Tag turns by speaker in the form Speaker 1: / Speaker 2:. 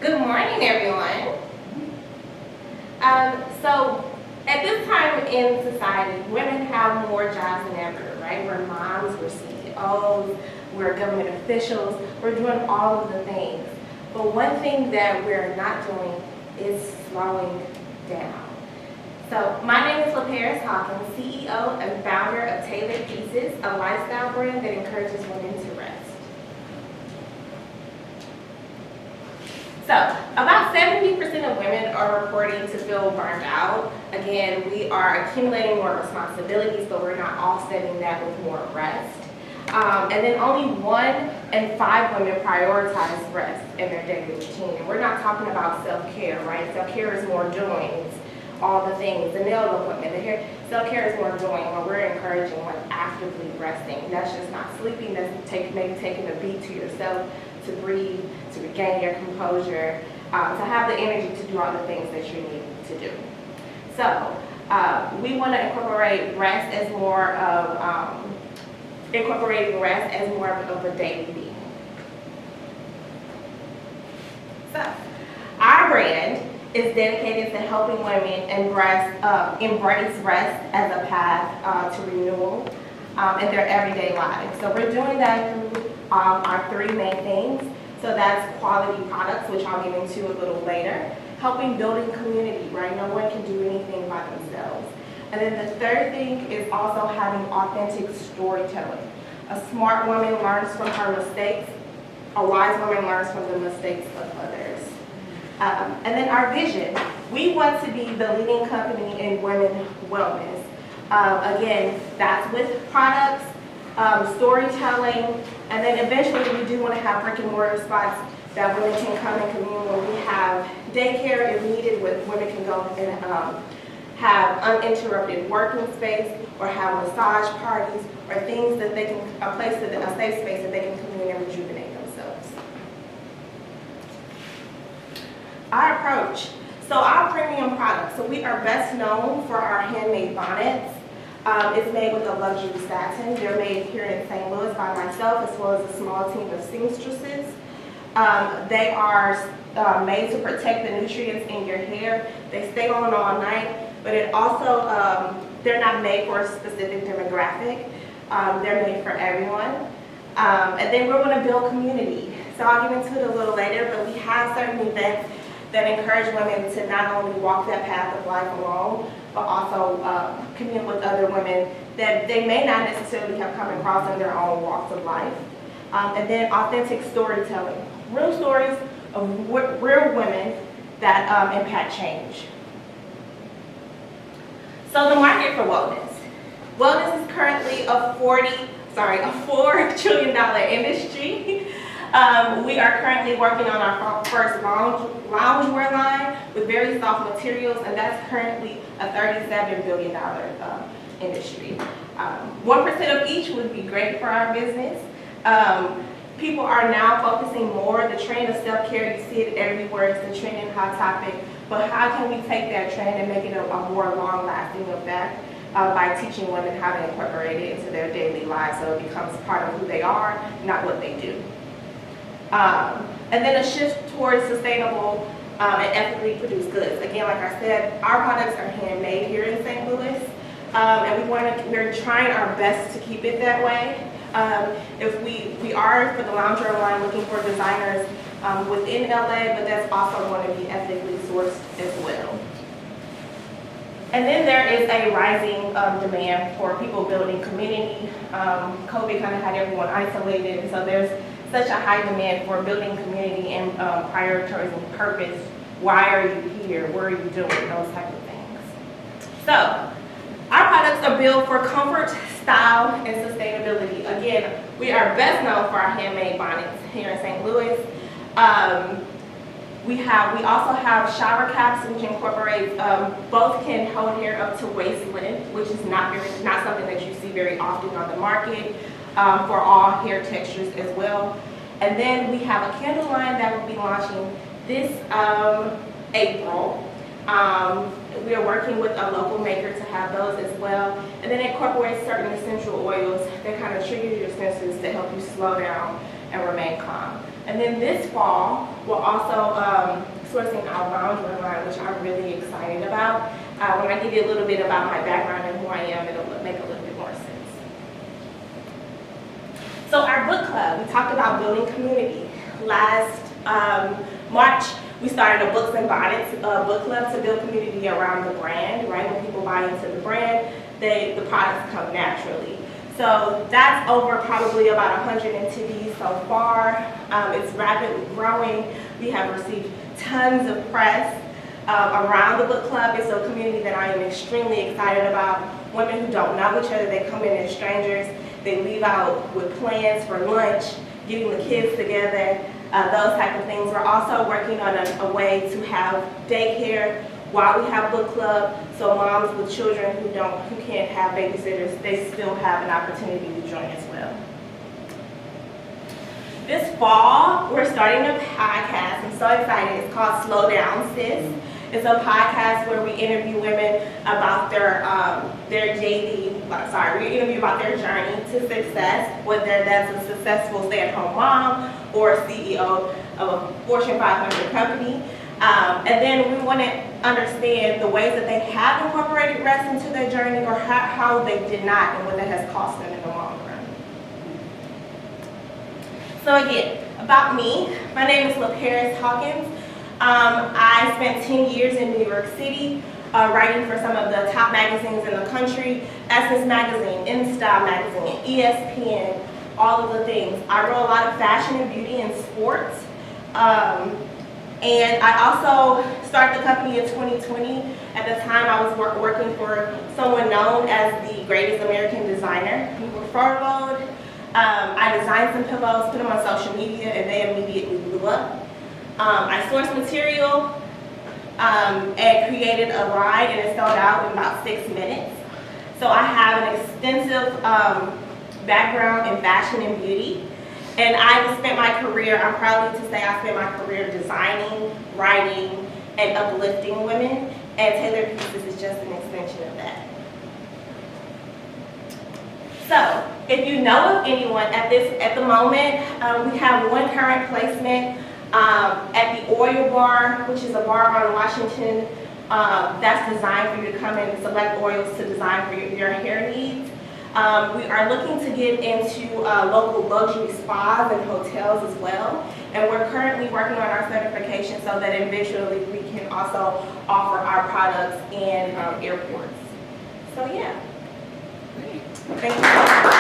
Speaker 1: Good morning, everyone. So at this time in society, women have more jobs than ever, right? We're moms, we're CEOs, we're government officials, we're doing all of the things. But one thing that we're not doing is slowing down. So my name is LaParis Hawkins, CEO and founder of Tailored Pieces, a lifestyle brand that encourages women to rest. So, about 70% of women are reporting to feel burned out. Again, we are accumulating more responsibilities, but we're not offsetting that with more rest. And then only 1 in 5 women prioritize rest in their daily routine. And we're not talking about self-care, right? Self-care is more doing. It's all the things, the nail appointment, the hair. Self-care is more doing, where we're encouraging like actively resting. That's just not sleeping, that's maybe taking a beat to yourself, to breathe, to regain your composure, to have the energy to do all the things that you need to do. So we want to incorporate rest as more of a daily being. So our brand is dedicated to helping women embrace rest as a path to renewal in their everyday lives. So we're doing that through our 3 main things. So that's quality products, which I'll get into a little later. Helping building community, right? No one can do anything by themselves. And then the third thing is also having authentic storytelling. A smart woman learns from her mistakes. A wise woman learns from the mistakes of others. And then our vision. We want to be the leading company in women wellness. Again, that's with products, storytelling, and then eventually we do want to have brick and mortar spots that women can come and commune where we have daycare if needed, where women can go and have uninterrupted working space, or have massage parties, or things that they can, a safe space that they can commune and rejuvenate themselves. Our approach. So our premium products. So we are best known for our handmade bonnets. It's made with a luxury satin. They're made here in St. Louis by myself as well as a small team of seamstresses. They are made to protect the nutrients in your hair. They stay on all night, but it also, they're not made for a specific demographic. They're made for everyone. And then we're going to build community. So I'll get into it a little later, but we have certain events that encourage women to not only walk that path of life alone, but also commune with other women that they may not necessarily have come across in their own walks of life. And then authentic storytelling. Real stories of real women that impact change. So the market for wellness. Wellness is currently a $4 trillion industry. We are currently working on our first loungewear line with very soft materials, and that's currently a $37 billion industry. 1% of each would be great for our business. People are now focusing more. The trend of self-care, you see it everywhere. It's the trend and hot topic. But how can we take that trend and make it a more long-lasting effect by teaching women how to incorporate it into their daily lives so it becomes part of who they are, not what they do. And then a shift towards sustainable and ethically produced goods. Again, like I said, our products are handmade here in St. Louis, and we're trying our best to keep it that way. If we are, for the loungewear line, looking for designers within LA, but that's also going to be ethically sourced as well. And then there is a rising demand for people building community. COVID kind of had everyone isolated, so there's such a high demand for building community and prioritizing purpose. Why are you here? What are you doing? Those type of things. So our products are built for comfort, style, and sustainability. Again, we are best known for our handmade bonnets here in St. Louis. We also have shower caps, which incorporate, both can hold hair up to waist length, which is not something that you see very often on the market, for all hair textures as well. And then we have a candle line that will be launching this April. We are working with a local maker to have those as well. And then it incorporates certain essential oils that kind of trigger your senses to help you slow down and remain calm. And then this fall, we're also sourcing our loungewear line, which I'm really excited about. When I give you a little bit about my background and who I am, it'll make a little bit more sense. So our book club, we talked about building community. Last March, we started a Books and Bonnets book club to build community around the brand, right? When people buy into the brand, the products come naturally. So that's over probably about 100 entities so far. It's rapidly growing. We have received tons of press around the book club. It's a community that I am extremely excited about. Women who don't know each other, they come in as strangers. They leave out with plans for lunch, getting the kids together, those type of things. We're also working on a way to have daycare while we have book club, so moms with children who can't have babysitters, they still have an opportunity to join as well. This fall, we're starting a podcast. I'm so excited. It's called Slow Down, Sis. It's a podcast where we interview women about we interview about their journey to success, whether that's a successful stay-at-home mom or CEO of a Fortune 500 company. And then we want to understand the ways that they have incorporated rest into their journey or how they did not and what that has cost them in the long run. So again, about me, my name is LaParis Hawkins. I spent 10 years in New York City writing for some of the top magazines in the country, Essence Magazine, InStyle Magazine, ESPN, all of the things. I wrote a lot of fashion and beauty and sports. And I also started the company in 2020. At the time, I was working for someone known as the greatest American designer. We were furloughed. I designed some pillows, put them on social media, and they immediately blew up. I sourced material and created a line, and it sold out in about 6 minutes. So I have an extensive background in fashion and beauty. And I've spent my career, I'm proud to say I spent my career designing, writing, and uplifting women, and Tailored Pieces is just an extension of that. So, if you know of anyone at the moment, we have one current placement at the Oil Bar, which is a bar on Washington that's designed for you to come in and select oils to design for your hair needs. We are looking to get into local luxury spas and hotels as well. And we're currently working on our certification so that eventually we can also offer our products in airports. So yeah. Thank you.